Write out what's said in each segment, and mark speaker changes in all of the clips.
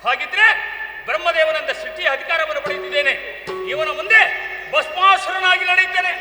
Speaker 1: ಹಾಗಿದ್ರೆ ಬ್ರಹ್ಮದೇವನಂದ ಸೃಷ್ಟಿಯ ಅಧಿಕಾರವನ್ನು ಪಡೆದಿದ್ದೇನೆ. ಇವನ ಮುಂದೆ ಭಸ್ಮಾಸುರನಾಗಿ ನಡೆಯುತ್ತೇನೆ.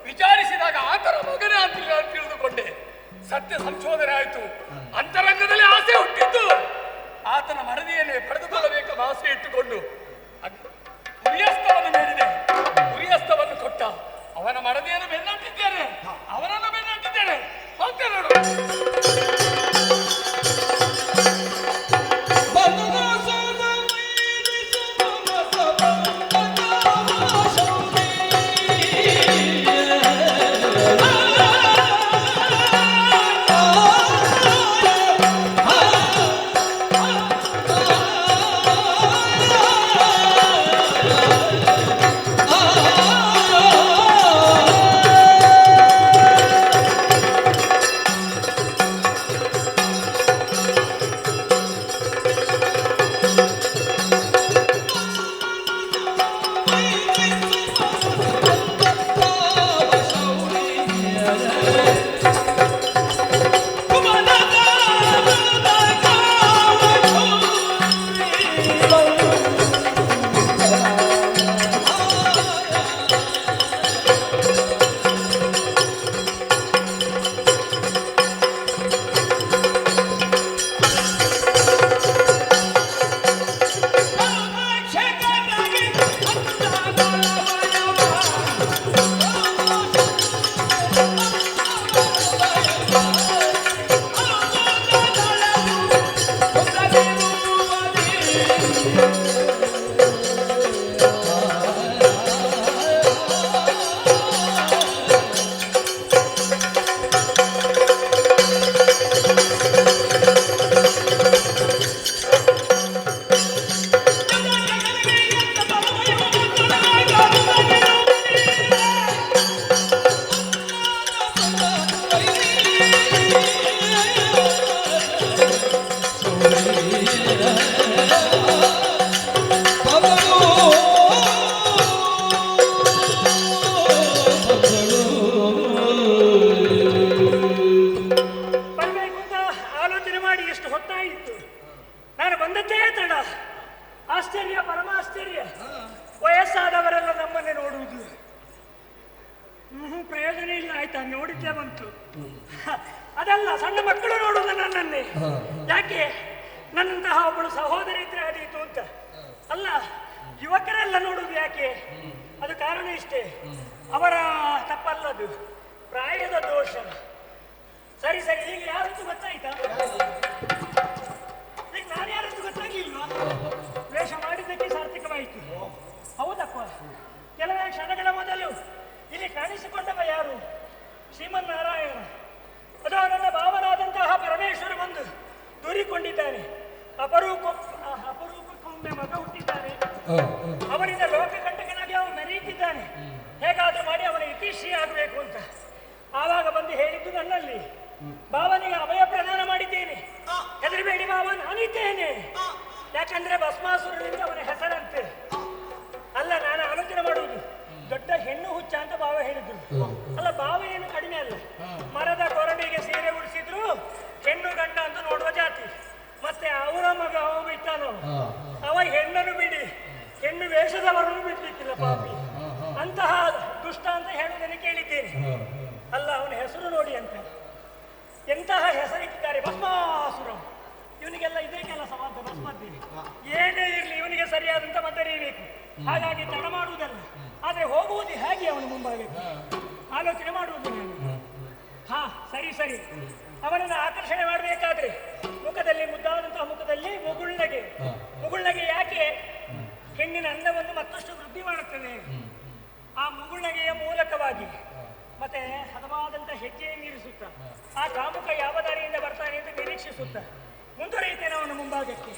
Speaker 1: ವಿಚಾರಿಸಿದಾಗ ಆತರ ಮಗನೇ ಅಂತಿಲ್ಲ ಅಂತ ತಿಳಿದುಕೊಂಡೆ. ಸತ್ಯ ಸಂಶೋಧನೆ ಆಯಿತು. ಅಂತರಂಗದಲ್ಲಿ ಆಸೆ ಹುಟ್ಟಿದ್ದು. ಆತನ ಮರದಿಯನ್ನೇ ಪಡೆದುಕೊಳ್ಳಬೇಕೆಂಬ ಆಸೆ ಇಟ್ಟುಕೊಂಡು ಉರಿಯಸ್ತವನ್ನು ಮೇರಿದೆ. ಉರಿಯಸ್ತವನ್ನು ಕೊಟ್ಟ. ಅವನ ಮರದಿಯನ್ನು ಬೆನ್ನಟ್ಟಿದ್ದೇನೆ, ಅವನನ್ನು ಬೆನ್ನಟ್ಟಿದ್ದೇನೆ. ಹೋಗ್ತೇನೆ ನೋಡು.
Speaker 2: ಆಶ್ಚರ್ಯ, ಪರಮಾಶ್ಚರ್ಯ. ವಯಸ್ಸಾದವರೆಲ್ಲ ನಮ್ಮನ್ನೇ ನೋಡುವುದು. ಪ್ರಯೋಜನ ಇಲ್ಲ. ಆಯ್ತಾ, ನೋಡಿದ್ದೇ ಬಂತು. ಅದಲ್ಲ, ಸಣ್ಣ ಮಕ್ಕಳು ನೋಡುವುದು ನನ್ನನ್ನೇ. ಯಾಕೆ? ನನ್ನಂತಹ ಒಬ್ಬಳು ಸಹೋದರಿ ಇದ್ರೆ ಆದೀತು ಅಂತ. ಅಲ್ಲ, ಯುವಕರೆಲ್ಲ ನೋಡುವುದು ಯಾಕೆ? ಅದು ಕಾರಣ ಇಷ್ಟೇ. ಅವರ ತಪ್ಪಲ್ಲದು, ಪ್ರಾಯದ ದೋಷ. ಸರಿ ಸರಿ, ಈಗ ಯಾರಂತೂ ಗೊತ್ತಾಯ್ತಾ? ಈಗ ನಾನು ಯಾರಂತೂ ಗೊತ್ತಾಗ್ಲಿಲ್ವಾ? ವೇಷ ಮಾಡಿದ್ದಕ್ಕೆ ಸಾರ್ಥಕವಾಯಿತು. ಹೌದಪ್ಪ, ಕೆಲವೇ ಕ್ಷಣಗಳ ಮೊದಲು ಇಲ್ಲಿ ಕಾಣಿಸಿಕೊಂಡವ ಯಾರು? ಶ್ರೀಮನ್ನಾರಾಯಣ. ಅದು ನನ್ನ ಭಾವನಾದಂತಹ ಪರಮೇಶ್ವರ ಬಂದು ದೂರಿಕೊಂಡಿದ್ದಾನೆ. ಅಪರೂಪಕ್ಕೊಮ್ಮೆ ಮಗ ಹುಟ್ಟಿದ್ದಾನೆ. ಅವರಿಂದ ಲೋಕಕಂಟಕನಾಗಿ ಅವನು ಮೆರೆಯುತ್ತಿದ್ದಾನೆ. ಹೇಗಾದ್ರೂ ಮಾಡಿ ಅವನ ಇತಿಶ್ರೀ ಆಗಬೇಕು ಅಂತ. ಆವಾಗ ಬಂದು ಹೇಳಿದ್ದು ನನ್ನಲ್ಲಿ, ಭಾವನಿಗೆ ಅಭಯ ಪ್ರದಾನ ಮಾಡಿದ್ದೇನೆ. ಹೆದರಬೇಡಿ ಭಾವ, ನಾನಿದ್ದೇನೆ. ಯಾಕಂದ್ರೆ ಭಸ್ಮಾಸುರನಿಂದ ಅವನ ಹೆಸರಂತೆ. ಅಲ್ಲ, ನಾನು ಆಲೋಚನೆ ಮಾಡುವುದು ದೊಡ್ಡ ಹೆಣ್ಣು ಹುಚ್ಚ ಅಂತ ಭಾವ ಹೇಳಿದ್ರು. ಅಲ್ಲ, ಭಾವ ಏನು ಕಡಿಮೆ ಅಲ್ಲ. ಮರದ ಕೊರಡಿಗೆ ಸೀರೆ ಉಡಿಸಿದ್ರು ಹೆಣ್ಣು ಗಂಡ ಅಂತ ನೋಡುವ ಜಾತಿ. ಮತ್ತೆ ಅವರ ಮಗ ಅವ ಬಿಟ್ಟಾನು, ಅವ ಹೆಣ್ಣನ್ನು ಬಿಡಿ ಹೆಣ್ಣು ವೇಷದವರನ್ನು ಬಿಡ್ಲಿಕ್ಕಿಲ್ಲ ಪಾಪಿ. ಅಂತಹ ದುಷ್ಟ ಅಂತ ಹೇಳುವುದನ್ನು ಕೇಳಿದ್ದೇನೆ. ಅಲ್ಲ, ಅವನ ಹೆಸರು ನೋಡಿ ಅಂತ ಎಂತಹ ಹೆಸರಿಟ್ಟಿದ್ದಾರೆ, ಭಸ್ಮಾಸುರ. ಇವನಿಗೆಲ್ಲ ಇದೇ ಕೆಲಸ ಮಾತ್ರ, ಭಸ್ಮದ್ದೀವಿ. ಏನೇ ಇರಲಿ ಇವನಿಗೆ ಸರಿಯಾದಂತ ಮದ್ದರಿಯಬೇಕು. ಹಾಗಾಗಿ ತಡ ಮಾಡುವುದಲ್ಲ, ಆದ್ರೆ ಹೋಗುವುದು ಹೇಗೆ ಅವನು ಮುಂಭಾಗಕ್ಕೆ ಆಲೋಚನೆ ಮಾಡುವುದು ನಾನು. ಹಾ, ಸರಿ ಸರಿ. ಅವನನ್ನು ಆಕರ್ಷಣೆ ಮಾಡಬೇಕಾದ್ರೆ ಮುಖದಲ್ಲಿ, ಮುದ್ದಾದಂತಹ ಮುಖದಲ್ಲಿ ಮುಗುಳ್ನಗೆ ಯಾಕೆ ಹೆಣ್ಣಿನ ಅಂದವನ್ನು ಮತ್ತಷ್ಟು ವೃದ್ಧಿ ಮಾಡುತ್ತದೆ. ಆ ಮುಗುಳ್ನಗೆಯ ಮೂಲಕವಾಗಿ ಮತ್ತೆ ಹದವಾದಂತ ಹೆಜ್ಜೆಯನ್ನು ಇರಿಸುತ್ತ ಆ ಕಾಮುಕ ಯಾವ ದಾರಿಯಿಂದ ಬರ್ತಾನೆ ಅಂತ ನಿರೀಕ್ಷಿಸುತ್ತ ಮುಂದುವರಿಯುತ್ತೇನೆ ಅವನ ಮುಂಭಾಗಕ್ಕೆ.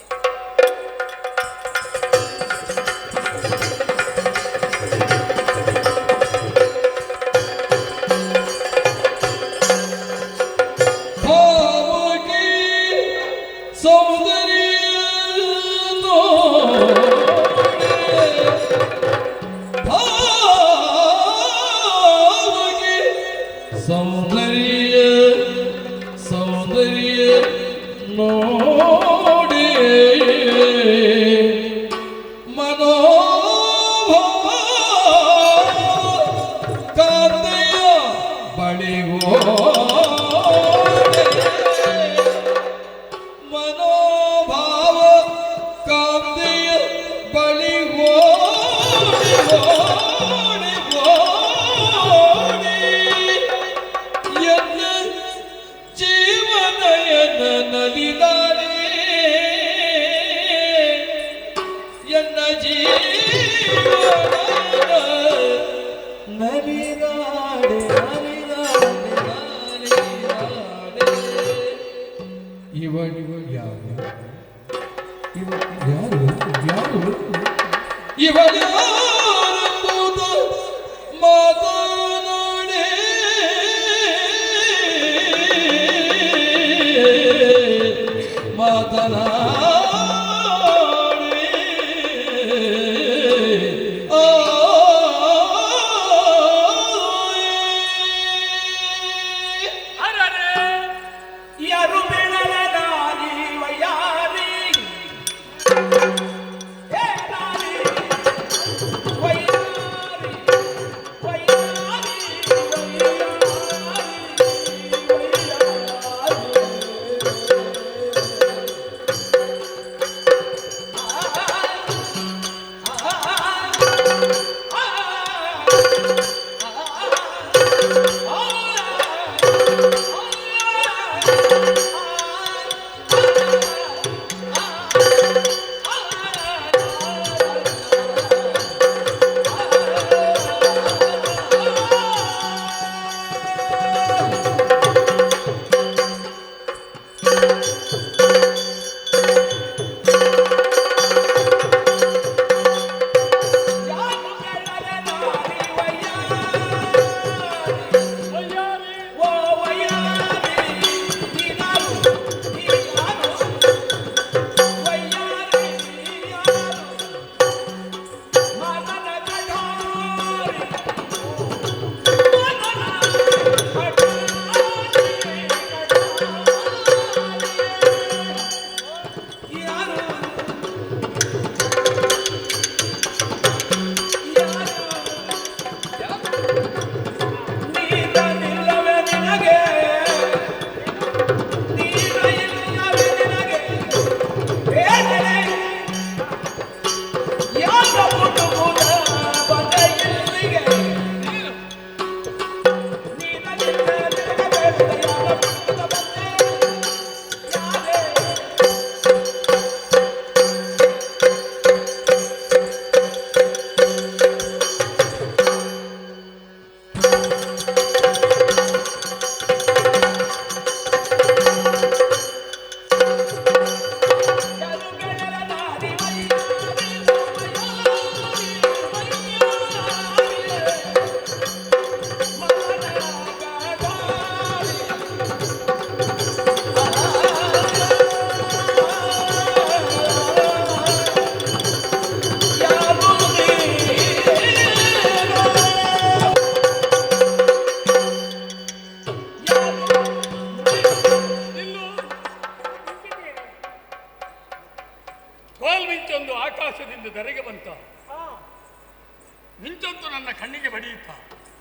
Speaker 1: ಮಿಂಚಂತೂ ನನ್ನ ಕಣ್ಣಿಗೆ ಬಡಿಯುತ್ತಾ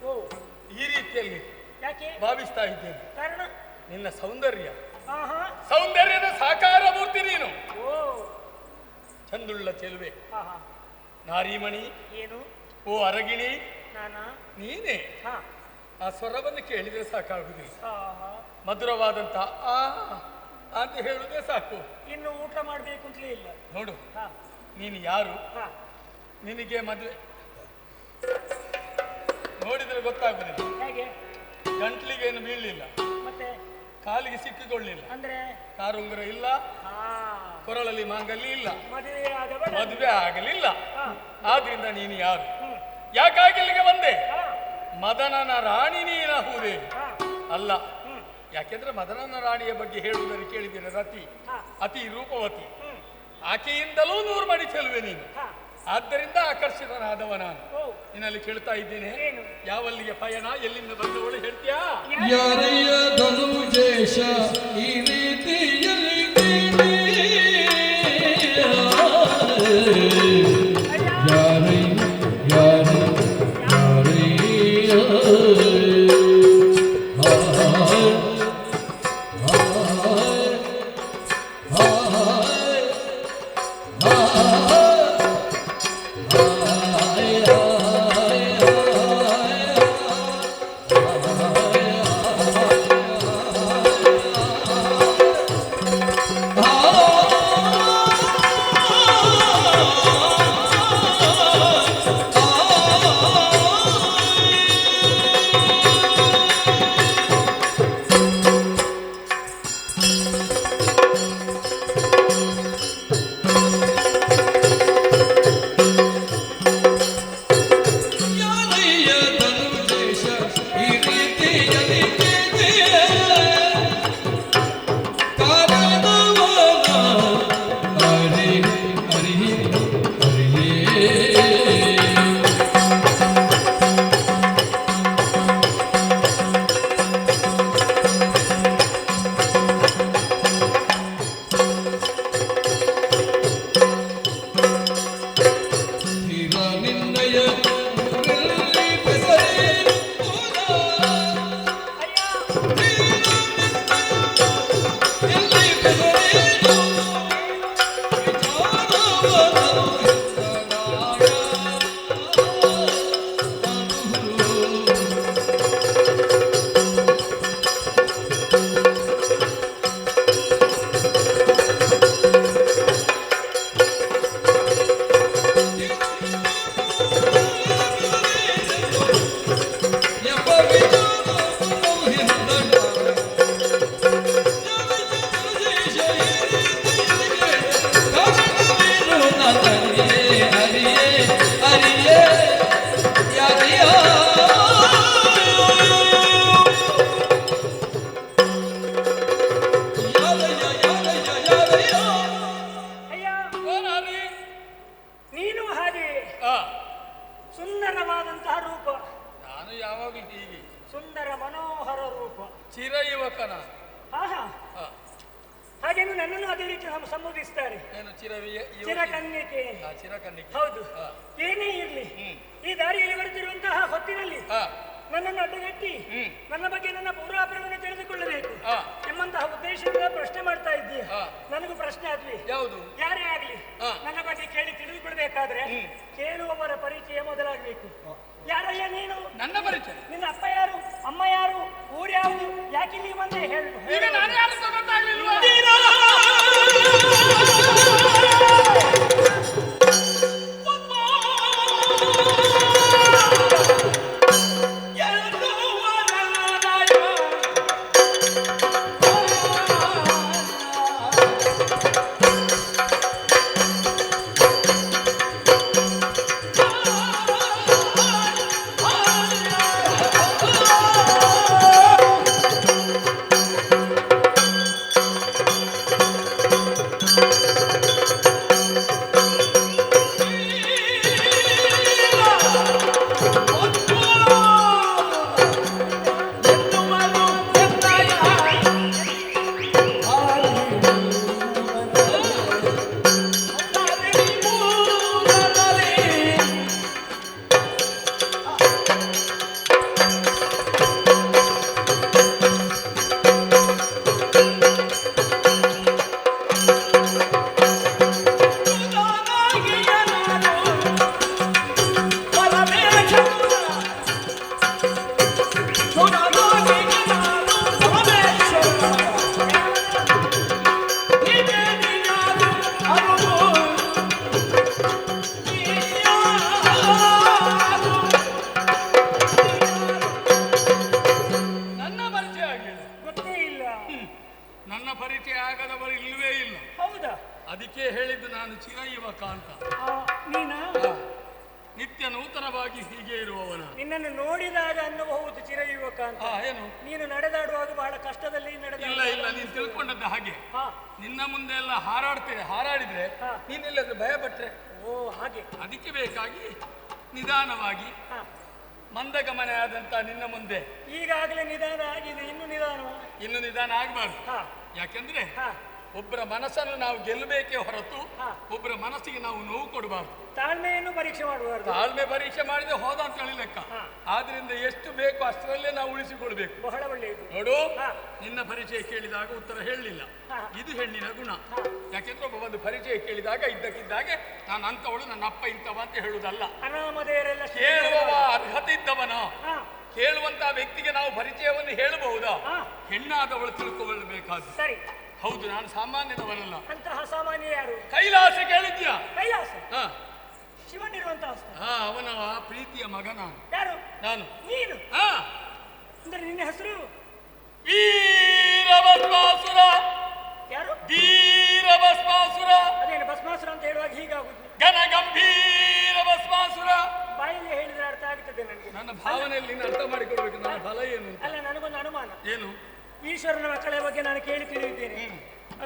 Speaker 2: ಓ
Speaker 1: ಈ ರೀತಿಯಲ್ಲಿ
Speaker 2: ಯಾಕೆ
Speaker 1: ಭಾವಿಸ್ತಾ ಇದ್ದೇನೆ.
Speaker 2: ಕಾರಣ?
Speaker 1: ನಿನ್ನ ಸೌಂದರ್ಯ,
Speaker 2: ಆಹಾ
Speaker 1: ಸೌಂದರ್ಯದ ಸಾಕಾರ ಮೂರ್ತಿ ನೀನು.
Speaker 2: ಓ
Speaker 1: ಚಂದುಳ್ಳ ಚೆಲುವೆ,
Speaker 2: ಆಹಾ
Speaker 1: ನಾರಿಮಣಿ,
Speaker 2: ಏನು
Speaker 1: ಓ ಅರಗಿಣಿ,
Speaker 2: ನಾನಾ
Speaker 1: ನೀನೇ.
Speaker 2: ಹಾ
Speaker 1: ಆ ಸ್ವರವನ್ನು ಕೇಳಿದರೆ ಸಾಕಾಗುದಿಲ್ಲ.
Speaker 2: ಆಹಾ
Speaker 1: ಮಧುರವಾದಂತ ಆ ಅಂತ ಹೇಳುವುದೇ ಸಾಕು.
Speaker 2: ಇನ್ನು ಊಟ ಮಾಡ್ಬೇಕು ಅಂತಲೇ ಇಲ್ಲ.
Speaker 1: ನೋಡು,
Speaker 2: ಹಾ
Speaker 1: ನೀನು ಯಾರು,
Speaker 2: ಹಾ
Speaker 1: ನಿನಗೆ ಮದುವೆ ನೋಡಿದ್ರೆ ಗೊತ್ತಾಗುದಿಲ್ಲ.
Speaker 2: ಹೇಗೆ?
Speaker 1: ಗಂಟ್ಲಿಗೇನು ಬೀಳಲಿಲ್ಲ,
Speaker 2: ಮತ್ತೆ
Speaker 1: ಕಾಲಿಗೆ ಸಿಕ್ಕಿಕೊಳ್ಳಿಲ್ಲ,
Speaker 2: ಅಂದ್ರೆ
Speaker 1: ಕಾರುಂಗುರ ಇಲ್ಲ,
Speaker 2: ಹಾ
Speaker 1: ಕೊರಳಲ್ಲಿ ಮಾಂಗಲ್ಯ ಇಲ್ಲ,
Speaker 2: ಮದುವೆ ಆಗಬೇಡ.
Speaker 1: ಮದುವೆ ಆಗಲಿಲ್ಲ.
Speaker 2: ಹಾ
Speaker 1: ಆದ್ರಿಂದ ನೀನು ಯಾರು,
Speaker 2: ಹ್ಮ್
Speaker 1: ಯಾಕಾಗಿ ಇಲ್ಲಿಗೆ ಬಂದೆ?
Speaker 2: ಹಾ
Speaker 1: ಮದನನ ರಾಣಿ ನೀನಾಹುದೇ?
Speaker 2: ಹಾ
Speaker 1: ಅಲ್ಲ,
Speaker 2: ಹ್ಮ್
Speaker 1: ಯಾಕೆಂದ್ರೆ ಮದನನ ರಾಣಿಯ ಬಗ್ಗೆ ಹೇಳುವುದನ್ನು ಕೇಳಿದ್ದೇನೆ. ರತಿ
Speaker 2: ಹಾ
Speaker 1: ಅತಿ ರೂಪವತಿ,
Speaker 2: ಹ್ಮ್
Speaker 1: ಆಕೆಯಿಂದಲೂ 100 ಮಡಿ ಚೆಲುವೆ ನೀನು.
Speaker 2: ಹಾ
Speaker 1: ಆದ್ದರಿಂದ ಆಕರ್ಷಿತನಾದವ ನಾನು.
Speaker 2: ಓ
Speaker 1: ನಿನ್ನಲ್ಲಿ ಕೇಳ್ತಾ ಇದ್ದೇನೆ,
Speaker 2: ಏನು?
Speaker 1: ಯಾವಲ್ಲಿಗೆ ಪಯಣ, ಎಲ್ಲಿಂದ ಬಂದವಳು ಹೇಳ್ತೀಯಾ?
Speaker 3: ಯಾರಯ್ಯ ಧನುಜೇಶ ಈ ರೀತಿಯಲ್ಲಿ ಯಾರಯ್ಯ
Speaker 2: ಸುಂದರವಾದಂತಹ ರೂಪ.
Speaker 1: ನಾನು ಯಾವಾಗಲೂ ಹೀಗೆ
Speaker 2: ಸುಂದರ ಮನೋಹರ ರೂಪ.
Speaker 1: ಚಿರ ಯುವಕನ.
Speaker 2: ಆಹಾ, ಹಾಗೇನು ನನ್ನನ್ನು ಅದೇ ರೀತಿ ಸಂಬೋಧಿಸ್ತಾರೆ.
Speaker 1: ಏನು
Speaker 2: ಚಿರಕನ್ಯಕೆ.
Speaker 1: ಚಿರಕನ್ಯಕೆ.
Speaker 2: ಹೌದು. ಏನೇ ಇರ್ಲಿ, ಈ ದಾರಿಯಲ್ಲಿ ಬರುತ್ತಿರುವಂತಹ ಹೊತ್ತಿನಲ್ಲಿ ನನ್ನನ್ನು ಅಡ್ಡಗಟ್ಟಿ ನನ್ನ ಬಗ್ಗೆ ನನ್ನ ಪೂರ್ವಾಪರವನ್ನು ತಿಳಿದುಕೊಳ್ಳಬೇಕು ಎಂಬಂತಹ ಉದ್ದೇಶದಿಂದ ಪ್ರಶ್ನೆ ಮಾಡ್ತಾ ಇದ್ದೀಯ. ನನಗೂ ಪ್ರಶ್ನೆ ಆಗ್ಲಿ,
Speaker 1: ಯಾವುದು
Speaker 2: ಯಾರೇ ಆಗ್ಲಿ ನನ್ನ ಬಗ್ಗೆ ಕೇಳಿ ತಿಳಿದುಕೊಳ್ಬೇಕಾದ್ರೆ ಕೇಳುವವರ ಪರಿಚಯ ಮೊದಲಾಗಬೇಕು. ಯಾರಯ್ಯ ನೀನು?
Speaker 1: ನನ್ನ ಪರಿಚಯ.
Speaker 2: ನಿನ್ನ ಅಪ್ಪ ಯಾರು, ಅಮ್ಮ ಯಾರು, ಊರು ಯಾವುದು, ಯಾಕೆ ನೀವು ಬಂದೆ ಹೇಳು.
Speaker 1: ಈಗ ನಾನು ಯಾರು ಗೊತ್ತಾಗ್ಲಿಲ್ವಾ? ನೂತನವಾಗಿ ಹೀಗೆ ಇರುವವನ.
Speaker 2: ನಿನ್ನನ್ನು ನೋಡಿದಾಗ ಅನ್ನಬಹುದು ಚಿರಯುವಕ ಅಂತ.
Speaker 1: ಏನು
Speaker 2: ನೀನು ನಡೆದಾಡುವಾಗ ಬಹಳ ಕಷ್ಟದಲ್ಲಿ
Speaker 1: ಇಲ್ಲ ಇಲ್ಲ, ನೀನು ತಿಳ್ಕೊಂಡದ್ದು ಹಾಗೆ.
Speaker 2: ಹಾ,
Speaker 1: ನಿನ್ನ ಮುಂದೆ ಎಲ್ಲ ಹಾರಾಡಿದ್ರೆ
Speaker 2: ಹಾ.
Speaker 1: ನೀನೆಲ್ಲಾದ್ರೂ ಭಯ ಪಟ್ರೆ
Speaker 2: ಓ ಹಾಗೆ.
Speaker 1: ಅದಕ್ಕೆ ಬೇಕಾಗಿ ನಿಧಾನವಾಗಿ
Speaker 2: ಹಾ,
Speaker 1: ಮಂದಗಮನೆ ಆದಂತ ನಿನ್ನ ಮುಂದೆ
Speaker 2: ಈಗಾಗಲೇ ನಿಧಾನ ಆಗಿದೆ, ಇನ್ನು ನಿಧಾನ.
Speaker 1: ಇನ್ನು ನಿಧಾನ ಆಗಬಾರ್ದು.
Speaker 2: ಹಾ,
Speaker 1: ಯಾಕೆಂದ್ರೆ
Speaker 2: ಹಾ,
Speaker 1: ಒಬ್ಬರ ಮನಸ್ಸನ್ನು ನಾವು ಗೆಲ್ಲಬೇಕೇ ಹೊರತು
Speaker 2: ಹಾ.
Speaker 1: ಒಬ್ಬರ ಮನಸ್ಸಿಗೆ ನಾವು ನೋವು ಕೊಡಬಾರ್ದು.
Speaker 2: ತಾಳ್ಮೆಯನ್ನು ಪರೀಕ್ಷೆ ಮಾಡಬಾರ್ದು.
Speaker 1: ತಾಳ್ಮೆ ಪರೀಕ್ಷೆ ಮಾಡಿದ್ರೆ ಹೋದ ಅಂತ ಹೇಳಿ ಲೆಕ್ಕ.
Speaker 2: ಹಾ.
Speaker 1: ಆದ್ರಿಂದ ಎಷ್ಟು ಬೇಕು ಅಷ್ಟರಲ್ಲೇ ನಾವು ಉಳಿಸಿಕೊಳ್ಬೇಕು.
Speaker 2: ಬಹಳ ಒಳ್ಳೆಯದು.
Speaker 1: ನೋಡು,
Speaker 2: ಹಾ.
Speaker 1: ನಿನ್ನ ಪರಿಚಯ ಕೇಳಿದಾಗ ಉತ್ತರ ಹೇಳಲಿಲ್ಲ.
Speaker 2: ಹಾ.
Speaker 1: ಇದು ಹೆಣ್ಣಿನ ಗುಣ.
Speaker 2: ಹಾ.
Speaker 1: ಯಾಕೆಂದ್ರೆ ಒಬ್ಬ ಒಂದು ಪರಿಚಯ ಕೇಳಿದಾಗ ಇದ್ದಕ್ಕಿದ್ದಾಗೆ ನಾನು ಅಂತವಳು, ನನ್ನ ಅಪ್ಪ ಇಂಥವ ಅಂತ ಹೇಳುವುದಲ್ಲ.
Speaker 2: ಅನಾಮಧೇಯರೆಲ್ಲ
Speaker 1: ಕೇಳುವವ ಅರ್ಹತೆ ಇದ್ದವನ,
Speaker 2: ಹಾ,
Speaker 1: ಕೇಳುವಂತ ವ್ಯಕ್ತಿಗೆ ನಾವು ಪರಿಚಯವನ್ನು ಹೇಳಬಹುದಾ?
Speaker 2: ಹಾ.
Speaker 1: ಹೆಣ್ಣಾದವಳು ತಿಳ್ಕೊಳ್ಳಬೇಕಾದ.
Speaker 2: ಸರಿ.
Speaker 1: ಹೌದು, ನಾನು ಸಾಮಾನ್ಯದವನಲ್ಲ.
Speaker 2: ಅಂತಹ ಸಾಮಾನ್ಯ ಯಾರು?
Speaker 1: ಕೈಲಾಸ ಕೇಳಿದ್ಯಾ?
Speaker 2: ಕೈಲಾಸ
Speaker 1: ಹಾ
Speaker 2: ಶಿವನಿರುವಂತಹ ಸ್ಥಳ.
Speaker 1: ಹಾ, ಅವನ ಪ್ರೀತಿಯ ಮಗ ನಾನು.
Speaker 2: ಯಾರು?
Speaker 1: ನಾನು.
Speaker 2: ನೀನು?
Speaker 1: ಹಾ,
Speaker 2: ಅಂದ್ರೆ ನಿನ್ನ ಹೆಸರು
Speaker 1: ವೀರಭಸ್ಮಾಸುರ.
Speaker 2: ಯಾರು?
Speaker 1: ವೀರಭಸ್ಮಾಸುರ.
Speaker 2: ಅದೇನು ಭಸ್ಮಾಸುರ ಅಂತ ಹೇಳುವಾಗ ಹೀಗಾಗುದು?
Speaker 1: ಘನ ಗಂಭೀರ ಭಸ್ಮಾಸುರ.
Speaker 2: ಬಾಯಲ್ಲಿ ಹೇಳಿದ್ರೆ ಅರ್ಥ ಆಗ್ತದೆ ನನಗೆ.
Speaker 1: ನನ್ನ ಭಾವನೆಯಲ್ಲಿ ನೀನು ಅರ್ಥ ಮಾಡಿಕೊಳ್ಬೇಕು ನನ್ನ ಫಲ ಏನು ಅಂತ.
Speaker 2: ಅಲ್ಲ, ನನಗೊಂದು ಅನುಮಾನ.
Speaker 1: ಏನು?
Speaker 2: ಈಶ್ವರನ ಮಕ್ಕಳ ಬಗ್ಗೆ ನಾನು ಕೇಳಿ ತಿಳಿದಿದ್ದೇನೆ.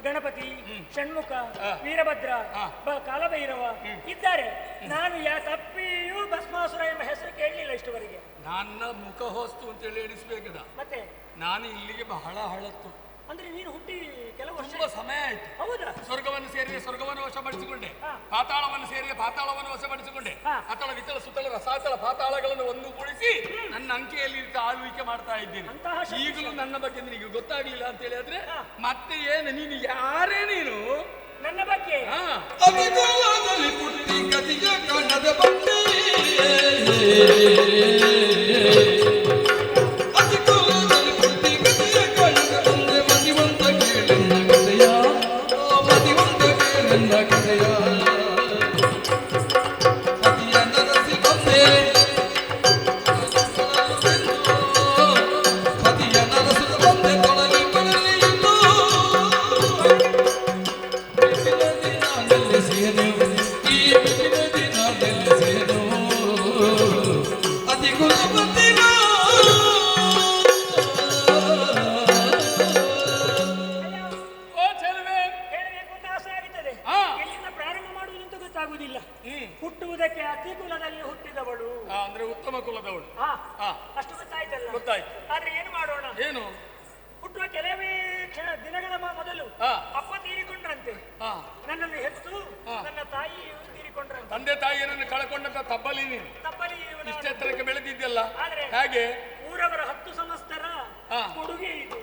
Speaker 2: ಗಣಪತಿ, ಷಣ್ಮುಖ,
Speaker 1: ಹಾ.
Speaker 2: ವೀರಭದ್ರ,
Speaker 1: ಹಾ.
Speaker 2: ಕಾಲಭೈರವ ಇದ್ದಾರೆ. ನಾನು ತಪ್ಪಿಯೂ ಭಸ್ಮಾಸುರ ಎಂಬ ಹೆಸರು ಕೇಳಲಿಲ್ಲ ಇಷ್ಟುವರೆಗೆ.
Speaker 1: ನನ್ನ ಮುಖ ಹೊಸ್ತು ಅಂತೇಳಿ ಎಣಿಸ್ಬೇಕದ.
Speaker 2: ಮತ್ತೆ
Speaker 1: ನಾನು ಇಲ್ಲಿಗೆ ಬಹಳ ಹಳತ್ತು.
Speaker 2: ಅಂದ್ರೆ ನೀನು ಹುಟ್ಟಿ ಕೆಲವು ವರ್ಷ
Speaker 1: ತುಂಬಾ ಸಮಯ ಆಯ್ತು.
Speaker 2: ಹೌದಾ?
Speaker 1: ಸ್ವರ್ಗವನ್ನು ಸೇರಿ ಸ್ವರ್ಗವನ್ನು ವಶಪಡಿಸಿಕೊಂಡೆ,
Speaker 2: ಹಾ.
Speaker 1: ಪಾತಾಳವನ್ನು ಸೇರಿ ಪಾತಾಳವನ್ನು ವಶಪಡಿಸಿಕೊಂಡೆ,
Speaker 2: ಹಾ.
Speaker 1: ಅತಳ ವಿತಳ ಸುತ್ತಳ ರಸಾತಳ ಪಾತಾಳಗಳನ್ನು ಒಂದುಗೂಡಿಸಿ ನನ್ನ ಅಂಕೆಯಲ್ಲಿ ಆಳ್ವಿಕೆ ಮಾಡ್ತಾ ಇದ್ದೀನಿ.
Speaker 2: ಅಂತಹ ಶಕ್ತಿ.
Speaker 1: ಈಗಲೂ ನನ್ನ ಬಗ್ಗೆ ನಿನಗೆ ಗೊತ್ತಾಗ್ಲಿಲ್ಲ ಅಂತ ಹೇಳಿದ್ರೆ
Speaker 2: ಹಾ.
Speaker 1: ಮತ್ತೆ ಏನು, ನೀನು ಯಾರೇ ನೀನು?
Speaker 2: ನನ್ನ ಬಗ್ಗೆ
Speaker 1: ಹಾ,
Speaker 3: ಅತಿಕಾಲದಲ್ಲಿ ಪುಟ್ಟಿ ಗತಿಯ ಕಾಣದ ಬಂದೆ, ಅತಿಕಾಲದಲ್ಲಿ ಪುಟ್ಟಿ ಗತಿಯ ಕಾಣದ ಬಂದೆ, ಮತಿವಂತ ಕೇಳೆನ್ನ ಕಥೆಯ, ಮತಿವಂತ ಕೇಳೆನ್ನ ಕಥೆಯ, ಪತಿಯ ನರಸಿ ಬಂದೆ, ಪತಿಯ ನರಸಿ ಬಂದೆ, ತೊಳಲಿ ಬರಲಿ ಇದ್ದು ಅತಿ ಕುಲಪತಿನ
Speaker 1: ಓ ಚೆಲುವೆ.
Speaker 2: ಹೇಳಬೇಕು ಅಂತ ಆಸೆ ಆಗುತ್ತದೆ.
Speaker 1: ಹಾ.
Speaker 2: ಎಲ್ಲಿಂದ ಪ್ರಾರಂಭ ಮಾಡುವುದು ಅಂತ ಗೊತ್ತಾಗುವುದಿಲ್ಲ.
Speaker 1: ಹ್ಮ್.
Speaker 2: ಹುಟ್ಟುವುದಕ್ಕೆ ಅತಿ ಕುಲದಲ್ಲಿ ಹುಟ್ಟಿದವಳು.
Speaker 1: ಅಂದ್ರೆ ಉತ್ತಮ ಕುಲದವಳು.
Speaker 2: ಹಾ,
Speaker 1: ಹಾ,
Speaker 2: ಅಷ್ಟು ಗೊತ್ತಾಯ್ತಲ್ಲ.
Speaker 1: ಗೊತ್ತಾಯ್ತು.
Speaker 2: ಆದ್ರೆ ಏನು ಮಾಡೋಣ?
Speaker 1: ಏನು?
Speaker 2: ಹುಟ್ಟುವ ಕೆಲವೇ ದಿನಗಳ ಮೊದಲು
Speaker 1: ಹಾ.
Speaker 2: ಅಪ್ಪ ತೀರಿಕೊಂಡ್ರಂತೆ.
Speaker 1: ಹಾ,
Speaker 2: ನನ್ನನ್ನು ಹೆತ್ತು
Speaker 1: ಹಾ.
Speaker 2: ನನ್ನ ತಾಯಿಯು ತೀರಿಕೊಂಡ್ರಂತೆ.
Speaker 1: ತಂದೆ ತಾಯಿಯರನ್ನು ಕಳ್ಕೊಂಡಂತ ತಬ್ಬಲಿ ನೀನು
Speaker 2: ತಪ್ಪಲಿ ಇವನ
Speaker 1: ಇಷ್ಟೆತ್ತರಕ್ಕೆ ಬೆಳೆದಿದ್ದೆಲ್ಲ
Speaker 2: ಆದ್ರೆ
Speaker 1: ಹೇಗೆ?
Speaker 2: ಊರವರ 10 ಸಂವತ್ಸರ
Speaker 1: ಹಾ.
Speaker 2: ಕೊಡುಗೆ ಇದು.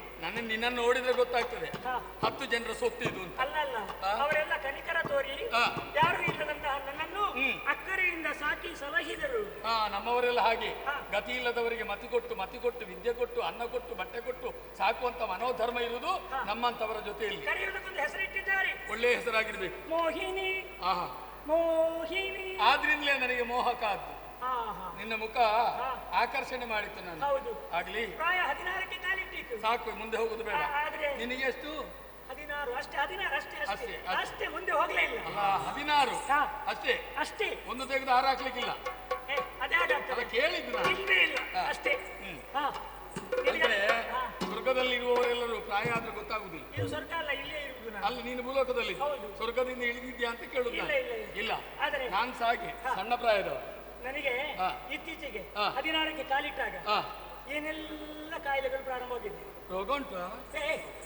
Speaker 1: ನಿನ್ನನ್ನು ನೋಡಿದ್ರೆ ಗೊತ್ತಾಗ್ತದೆ
Speaker 2: ಹಾ.
Speaker 1: 10 ಜನರ ಸೊತ್ತು ಇದು ಅಂತ.
Speaker 2: ಅಲ್ಲ ಅಲ್ಲ,
Speaker 1: ಹಾ.
Speaker 2: ಅವರೆಲ್ಲ ಕನಿಕರ ತೋರಿ
Speaker 1: ಹಾ.
Speaker 2: ಯಾರು ಇಲ್ಲದಂತಹ ನನ್ನನ್ನು
Speaker 1: ಹ್ಮ್.
Speaker 2: ಅಕ್ಕರೆಯಿಂದ ಸಾಕಿ ಸಲಹಿದರು.
Speaker 1: ಹಾ, ನಮ್ಮವರೆಲ್ಲ ಹಾಗೆ.
Speaker 2: ಹಾ.
Speaker 1: ಗತಿ ಇಲ್ಲದವರಿಗೆ ಮತಿ ಕೊಟ್ಟು ವಿದ್ಯೆ ಕೊಟ್ಟು ಅನ್ನ ಕೊಟ್ಟು ಬಟ್ಟೆ ಕೊಟ್ಟು ಸಾಕುವಂತ ಮನೋಧರ್ಮ ಇರುವುದು
Speaker 2: ಹಾ.
Speaker 1: ನಮ್ಮಂತವರ ಜೊತೆಯಲ್ಲಿ.
Speaker 2: ಕರೆಯುವುದಕ್ಕೊಂದು ಹೆಸರಿಟ್ಟಿದ್ದಾರೆ,
Speaker 1: ಒಳ್ಳೆಯ ಹೆಸರಾಗಿರ್ಬೇಕು.
Speaker 2: ಮೋಹಿನಿ.
Speaker 1: ಆಹಾ,
Speaker 2: ಮೋಹಿನಿ.
Speaker 1: ಆದ್ರಿಂದಲೇ ನನಗೆ ಮೋಹಕ ಆದ್ದು.
Speaker 2: ಹಾ, ಹಾ.
Speaker 1: ನಿನ್ನ ಮುಖ
Speaker 2: ಹಾ.
Speaker 1: ಆಕರ್ಷಣೆ ಮಾಡಿತ್ತು ನಾನು.
Speaker 2: ಹೌದು.
Speaker 1: ಆಗ್ಲಿ,
Speaker 2: ಪ್ರಾಯ 16ಕ್ಕೆ ಕಾಲಿಟ್ಟಿತ್ತು.
Speaker 1: ಸಾಕು, ಮುಂದೆ ಹೋಗುದು ಬೇಡ.
Speaker 2: ಆದ್ರೆ
Speaker 1: ನಿನಗೆ ಎಷ್ಟು?
Speaker 2: 16 ಅಷ್ಟೇ, 16 ಅಷ್ಟೇ ಅಷ್ಟೇ
Speaker 1: ಅಷ್ಟೇ, ಅಷ್ಟೇ.
Speaker 2: ಅಷ್ಟೇ, ಮುಂದೆ ಹೋಗ್ಲೇ ಇಲ್ಲ.
Speaker 1: 16
Speaker 2: ಹಾ.
Speaker 1: ಅಷ್ಟೇ.
Speaker 2: ಅಷ್ಟೇ.
Speaker 1: ಒಂದು ತೆಗೆದು ಹಾರ ಹಾಕ್ಲಿಕ್ಕಿಲ್ಲ.
Speaker 2: ಅದೇ ಹಾಗಾಗ್ತದೆ.
Speaker 1: ಅಲ್ಲ, ಕೇಳಿದ್ದು ನಾನು.
Speaker 2: ಇಲ್ಲೇ ಇಲ್ಲ.
Speaker 1: ಹಾ.
Speaker 2: ಅಷ್ಟೇ.
Speaker 1: ಹ್ಮ್.
Speaker 2: ಹಾ.
Speaker 1: ಅಂದ್ರೆ
Speaker 2: ಹಾ.
Speaker 1: ಸ್ವರ್ಗದಲ್ಲಿರುವವರೆಲ್ಲರೂ ಪ್ರಾಯ ಆದ್ರೂ ಗೊತ್ತಾಗುದಿಲ್ಲ.
Speaker 2: ಇದು ಸ್ವರ್ಗ ಅಲ್ಲ, ಇಲ್ಲೇ ಇರುವುದು ನಾನು.
Speaker 1: ಅಲ್ಲಿ ನೀನು ಭೂಲೋಕದಲ್ಲಿ
Speaker 2: ಹೌದು.
Speaker 1: ಸ್ವರ್ಗದಿಂದ ಇಳಿದಿದ್ಯಾ ಅಂತ ಕೇಳುದು
Speaker 2: ಇಲ್ಲ,
Speaker 1: ನಾನು.
Speaker 2: ಇಲ್ಲ, ಇಲ್ಲ.
Speaker 1: ಇಲ್ಲ,
Speaker 2: ಆದರೆ
Speaker 1: ನಾನ್ ಸಾಗೆ
Speaker 2: ಹಾ.
Speaker 1: ಸಣ್ಣ ಪ್ರಾಯದವ.
Speaker 2: ನನಗೆ
Speaker 1: ಹಾ.
Speaker 2: ಇತ್ತೀಚೆಗೆ
Speaker 1: ಹಾ.
Speaker 2: 16ಕ್ಕೆ ಕಾಲಿಟ್ಟಾಗ
Speaker 1: ಹಾ,
Speaker 2: ಏನೆಲ್ಲ ಕಾಯಿಲೆಗಳು ಪ್ರಾರಂಭವಾಗಿದೆ.
Speaker 1: ರೋಗ ಉಂಟು?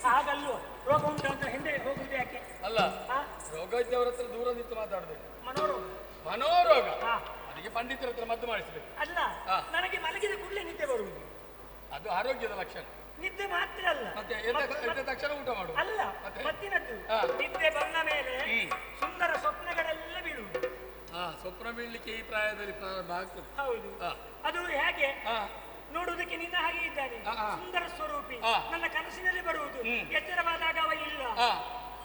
Speaker 2: ಹಾಗಲ್ವ, ರೋಗ ಉಂಟು ಅಂತ ಹಿಂದೆ ಹೋಗುದು ಯಾಕೆ?
Speaker 1: ಅಲ್ಲ,
Speaker 2: ಹಾ?
Speaker 1: ರೋಗ ಇದ್ದವರ ಹತ್ರ ದೂರ ನಿಂತು ಮಾತಾಡ್ಬೇಕು.
Speaker 2: ಮನೋರೋಗ.
Speaker 1: ಮನೋರೋಗ
Speaker 2: ಹಾ.
Speaker 1: ಅದಕ್ಕೆ ಪಂಡಿತರ ಹತ್ರ ಮದ್ದು ಮಾಡಿಸ್ಬೇಕು.
Speaker 2: ಅಲ್ಲ,
Speaker 1: ಹಾ.
Speaker 2: ನನಗೆ ಮಲಗಿದ ಕೂಡಲೇ ನಿದ್ದೆ ಬರುವುದು.
Speaker 1: ಅದು ಆರೋಗ್ಯದ ಲಕ್ಷಣ.
Speaker 2: ನಿದ್ದೆ ಮಾತ್ರ ಅಲ್ಲ,
Speaker 1: ಮತ್ತೆ ಎದ್ದ ತಕ್ಷಣ ಊಟ ಮಾಡು.
Speaker 2: ಅಲ್ಲ
Speaker 1: ಮತ್ತೆ?
Speaker 2: ಮತ್ತಿನದ್ದು
Speaker 1: ಹಾ.
Speaker 2: ನಿದ್ದೆ ಬಂದ ಮೇಲೆ
Speaker 1: ಹ್ಮ್.
Speaker 2: ಸುಂದರ ಸ್ವಪ್ನಗಳೆಲ್ಲ ಬೀಳುವುದು.
Speaker 1: ಹಾ, ಸ್ವಪ್ನ ಬೀಳ್ಲಿಕ್ಕೆ ಈ ಪ್ರಾಯದಲ್ಲಿ ಪ್ರಾರಂಭ ಆಗ್ತದೆ.
Speaker 2: ಹೌದು.
Speaker 1: ಹಾ.
Speaker 2: ಅದು ಹೇಗೆ?
Speaker 1: ಹಾ,
Speaker 2: ನೋಡುವುದಕ್ಕೆ ನಿನ್ನ ಹಾಗೆ ಇದ್ದಾನೆ,
Speaker 1: ಹಾ, ಹಾ.
Speaker 2: ಸುಂದರ ಸ್ವರೂಪಿ.
Speaker 1: ಹಾ.
Speaker 2: ನನ್ನ ಕನಸಿನಲ್ಲಿ ಬರುವುದು.
Speaker 1: ಹ್ಮ್.
Speaker 2: ಎಚ್ಚರವಾದಾಗ ಅವ ಇಲ್ಲ.
Speaker 1: ಹಾ.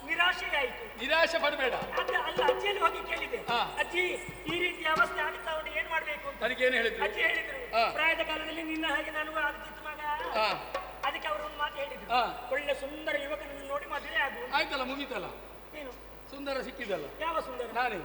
Speaker 2: ನಿರಾಶೆಯಾಯಿತು.
Speaker 1: ನಿರಾಶೆ ಪಡಬೇಡ.
Speaker 2: ಅಲ್ಲ, ಅಜ್ಜಿಯಲ್ಲಿ ಹೋಗಿ ಕೇಳಿದೆ,
Speaker 1: ಹಾ.
Speaker 2: ಅಜ್ಜಿ ಈ ರೀತಿ ಅವಸ್ಥೆ ಆಗ್ತಾ ಉಂಟು, ಏನ್ ಮಾಡ್ಬೇಕು ಅಂತ.
Speaker 1: ನನಗೇನು ಹೇಳಿದ್ರು?
Speaker 2: ಅಜ್ಜಿ ಹೇಳಿದ್ರು,
Speaker 1: ಹಾ.
Speaker 2: ಪ್ರಾಯದ ಕಾಲದಲ್ಲಿ ನಿನ್ನ ಹಾಗೆ ನನಗೂ ಆಗ್ತಿತ್ತು ಮಗ.
Speaker 1: ಹಾ.
Speaker 2: ಅದಕ್ಕೆ ಅವರು ಒಂದು ಮಾತು ಹೇಳಿದ್ರು,
Speaker 1: ಹಾ.
Speaker 2: ಒಳ್ಳೆ ಸುಂದರ ಯುವಕನನ್ನು ನೋಡಿ ಮದುವೆ ಆಗು.
Speaker 1: ಆಯ್ತಲ್ಲ, ಮುಗೀತಲ್ಲ,
Speaker 2: ಏನು
Speaker 1: ಸುಂದರ ಸಿಕ್ಕಿದಲ್ಲ.
Speaker 2: ಯಾವ ಸುಂದರ?
Speaker 1: ನಾನೇ.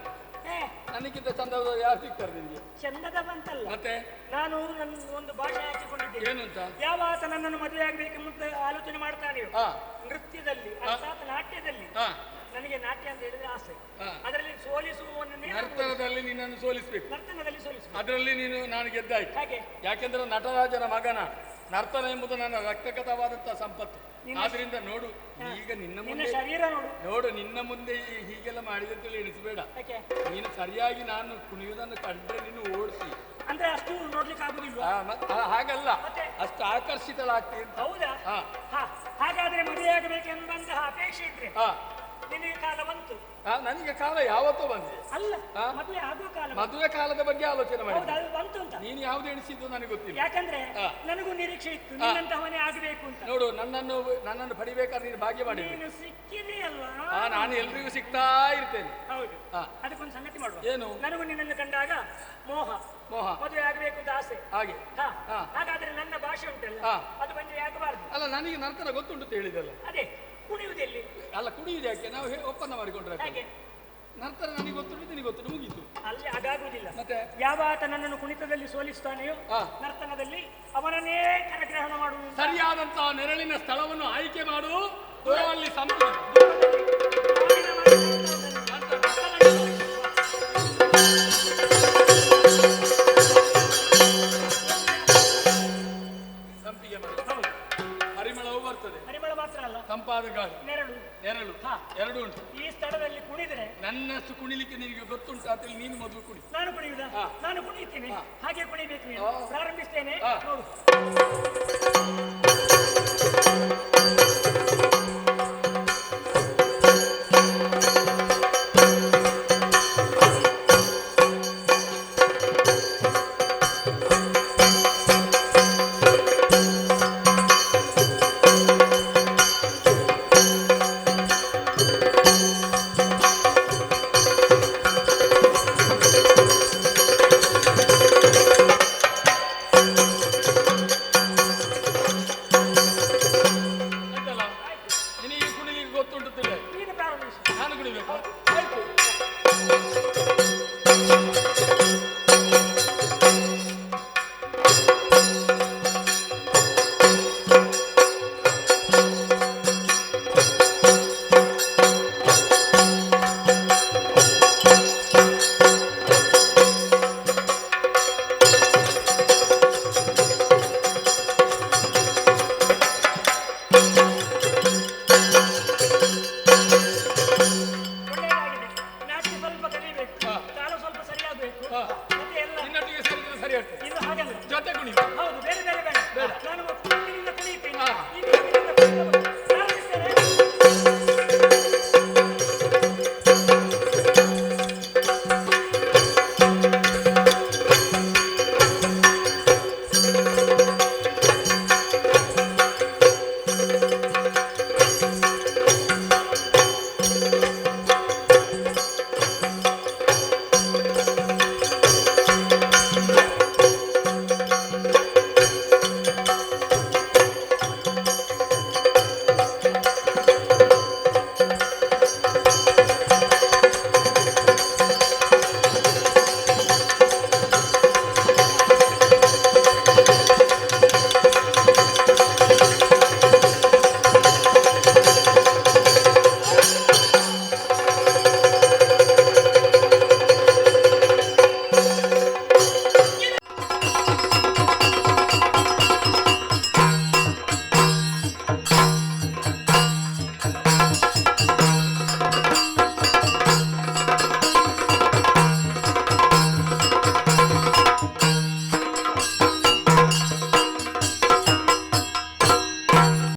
Speaker 2: ಏ,
Speaker 1: ನನಗಿಂತ ಚಂದದವರು ಯಾರು ಸಿಗ್ತಾರೆ ನಿನ್ಗೆ?
Speaker 2: ಚಂದದ ಬಂತಲ್ಲ,
Speaker 1: ಮತ್ತೆ
Speaker 2: ನಾನು ನನ್ನ ಒಂದು ಭಾಷೆ ಹಾಕಿಕೊಂಡಿದ್ದೇನೆ.
Speaker 1: ಏನು ಅಂತ?
Speaker 2: ಯಾವ ಆತ ನನ್ನನ್ನು ಮದುವೆ ಆಗ್ಬೇಕೆಂಬ ಆಲೋಚನೆ ಮಾಡ್ತಾನೆಯೋ
Speaker 1: ಹಾ
Speaker 2: ನೃತ್ಯದಲ್ಲಿ ಅರ್ಥಾತ್ ನಾಟ್ಯದಲ್ಲಿ,
Speaker 1: ಹಾ
Speaker 2: ನನಗೆ ನಾಟ್ಯ ಅಂತ ಹೇಳಿದ್ರೆ ಆಸೆ.
Speaker 1: ಹಾ.
Speaker 2: ಅದರಲ್ಲಿ ಸೋಲಿಸುವವನ್ನೇ
Speaker 1: ನರ್ತನದಲ್ಲಿ ನಿನ್ನನ್ನು ಸೋಲಿಸ್ಬೇಕು.
Speaker 2: ನರ್ತನದಲ್ಲಿ ಸೋಲಿಸುವ.
Speaker 1: ಅದರಲ್ಲಿ ನೀನು ನಾನು ಗೆದ್ದಾಯ್ತು.
Speaker 2: ಹಾಗೆ
Speaker 1: ಯಾಕೆಂದ್ರೆ ನಟರಾಜನ ಮಗನ ನರ್ತನ ಎಂಬುದು ನನ್ನ ರಕ್ತಗತವಾದಂತಹ ಸಂಪತ್ತು. ಆದ್ರಿಂದ ನೋಡು, ಈಗ ನಿನ್ನ
Speaker 2: ನಿನ್ನ
Speaker 1: ಮುಂದೆ
Speaker 2: ಶರೀರ ನೋಡು.
Speaker 1: ನೋಡು, ನಿನ್ನ ಮುಂದೆ ಹೀಗೆಲ್ಲ ಮಾಡಿದೆ ಅಂತೇಳಿ ಎಣಿಸಬೇಡ.
Speaker 2: ಯಾಕೆ
Speaker 1: ನೀನು ಸರಿಯಾಗಿ ನಾನು ಕುಣಿಯುವುದನ್ನು ಕಂಡ್ರೆ ನೀನು ಓಡಿಸಿ.
Speaker 2: ಅಂದ್ರೆ ಅಷ್ಟು ನೋಡ್ಲಿಕ್ಕೆ ಆಗುದಿಲ್ವಾ?
Speaker 1: ಹಾಗಲ್ಲ,
Speaker 2: ಮತ್ತೆ?
Speaker 1: ಅಷ್ಟು ಆಕರ್ಷಿತಳಾಗ್ತಿ ಅಂತ.
Speaker 2: ಹೌದಾ?
Speaker 1: ಹಾ.
Speaker 2: ಹಾ, ಹಾಗಾದ್ರೆ ಮದುವೆ ಆಗಬೇಕೆಂಬಂತಹ ಅಪೇಕ್ಷೆ ಇದ್ರೆ
Speaker 1: ಹಾ
Speaker 2: ನಿನಗೆ ಕಾಲ ಬಂತು.
Speaker 1: ನನಗೆ ಕಾಲ ಯಾವತ್ತೂ ಬಂದಿದೆ.
Speaker 2: ಅಲ್ಲ,
Speaker 1: ಹಾ?
Speaker 2: ಮದುವೆ ಆಗುವ ಕಾಲ ಬಂತು.
Speaker 1: ಮದುವೆ ಕಾಲದ ಬಗ್ಗೆ ಆಲೋಚನೆ ಮಾಡಿ.
Speaker 2: ಹೌದು, ಅದು ಬಂತು ಅಂತ.
Speaker 1: ನೀನು ಯಾವ್ದು ಎಣಿಸಿದ್ದು ನನಗೆ ಗೊತ್ತಿಲ್ಲ.
Speaker 2: ಯಾಕಂದ್ರೆ
Speaker 1: ಹಾ.
Speaker 2: ನನಗೂ ನಿರೀಕ್ಷೆ ಇತ್ತು ನಿನ್ನಂತವನೇ ಆಗಬೇಕು ಅಂತ.
Speaker 1: ನೋಡು, ನನ್ನನ್ನು ಪಡಿಬೇಕಾದ್ರೆ ನೀನು ಭಾಗ್ಯ ಮಾಡಿ.
Speaker 2: ನೀನು ಸಿಕ್ಕಿದೆ ಅಲ್ಲ.
Speaker 1: ನಾನು ಎಲ್ರಿಗೂ ಸಿಗ್ತಾ ಇರ್ತೇನೆ.
Speaker 2: ಹೌದು.
Speaker 1: ಹಾ.
Speaker 2: ಅದಕ್ಕೊಂದು ಸಂಗತಿ ಮಾಡುವ.
Speaker 1: ಏನು?
Speaker 2: ನನಗೂ ನಿನ್ನನ್ನು ಕಂಡಾಗ ಮೋಹ
Speaker 1: ಮೋಹ
Speaker 2: ಮದುವೆ ಆಗಬೇಕು ಅಂತ ಆಸೆ.
Speaker 1: ಹಾಗೆ.
Speaker 2: ಹಾ.
Speaker 1: ಹಾ.
Speaker 2: ಹಾಗಾದ್ರೆ ನನ್ನ ಭಾಷೆ ಉಂಟಲ್ಲ,
Speaker 1: ಹಾ.
Speaker 2: ಅದು ಬಂದ್ರೆ ಆಗಬಾರ್ದು.
Speaker 1: ಅಲ್ಲ, ನನಗೆ ನರ್ತನ ಗೊತ್ತುಂಟು ಅಂತ ಹೇಳಿದಲ್ಲ.
Speaker 2: ಅದೇ ಕುಣಿಯುವುದೆಲ್ಲಿ?
Speaker 1: ಅಲ್ಲ, ಕುಡಿಯುವುದು ಯಾಕೆ? ನಾವು ಒಪ್ಪಂದ ಮಾಡಿಕೊಂಡ್ರೆ
Speaker 2: ಹಾಗೆ
Speaker 1: ನರ್ತನ ನನಗೆ ಗೊತ್ತುಂಟು, ನಿನಗೆ ಗೊತ್ತುಂಟು, ಮುಗೀತು.
Speaker 2: ಅಲ್ಲಿ ಅದಾಗುವುದಿಲ್ಲ.
Speaker 1: ಮತ್ತೆ
Speaker 2: ಯಾವ ಆತ ನನ್ನನ್ನು ಕುಣಿತದಲ್ಲಿ ಸೋಲಿಸ್ತಾನೆಯೋ
Speaker 1: ಹಾ.
Speaker 2: ನರ್ತನದಲ್ಲಿ ಅವನನ್ನೇ ಕರಗ್ರಹಣ ಮಾಡುವುದು.
Speaker 1: ಸರಿಯಾದಂತಹ ನೆರಳಿನ ಸ್ಥಳವನ್ನು ಆಯ್ಕೆ ಮಾಡು. ದೂರದಲ್ಲಿ ಸಂಪಿ ಸಂಪಿಗೆ ಮಾಡು.
Speaker 2: ಹೌದು.
Speaker 1: ಪರಿಮಳವೂ ಬರ್ತದೆ,
Speaker 2: ಪರಿಮಳ ಮಾತ್ರ ಅಲ್ಲ,
Speaker 1: ತಂಪಾದ ಗಾಳಿ,
Speaker 2: ನೆರಳು.
Speaker 1: ನೆರಳು
Speaker 2: ಹಾ.
Speaker 1: ಎರಡೂ ಉಂಟು.
Speaker 2: ಈ ಸ್ಥಳದಲ್ಲಿ ಕುಣಿದ್ರೆ
Speaker 1: ನನ್ನಷ್ಟು ಕುಣಿಲಿಕ್ಕೆ ನಿನಗೆ ಗೊತ್ತುಂಟು ಅಂತೇಳಿ ನೀನು ಮೊದಲು ಕುಣಿ.
Speaker 2: ನಾನು ಕುಣಿಯುವುದಾ?
Speaker 1: ಹಾ.
Speaker 2: ನಾನು ಕುಣಿಯುತ್ತೇನೆ.
Speaker 1: ಹಾ.
Speaker 2: ಹಾಗೆ ಕುಣಿಬೇಕು ನೀನು.
Speaker 1: ಹಾ.
Speaker 2: ಪ್ರಾರಂಭಿಸ್ತೇನೆ,
Speaker 1: ಹಾ.
Speaker 2: ನೋಡು.